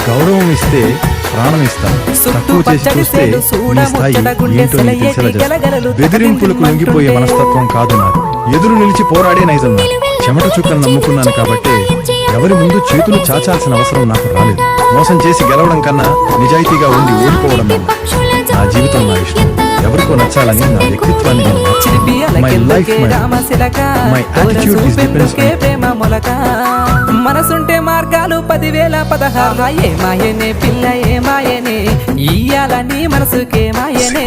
గౌరవం ఇస్తే ప్రాణం ఇస్తాను, తక్కువ చేసి చూస్తే నీ స్థాయి ఏంటో నీకు తెలిసేలా చేస్తాను. బెదిరింపులకు లొంగిపోయే మనస్తత్వం కాదు నాది, ఎదురు నిలిచి పోరాడే నైజం నాది. చెమట చుక్కను నమ్ముకున్నాను కాబట్టి ఎవరి ముందు చేతులు చాచాల్సిన అవసరం నాకు రాలేదు. మోసం చేసి గెలవడం కన్నా నిజాయితీగా ఉండి ఓడిపోవడం నా జీవితం, నా ఇష్టం. ఎవరికో నచ్చాలని నా వ్యక్తిత్వాన్ని నేను మార్చుకున్నాను. My life my attitude is depends on మనసుంటే మార్గాలు 10,016 ఏ మాయనే పిల్ల ఏ మాయనే ఇయ్యాలని మనసుకే మాయనే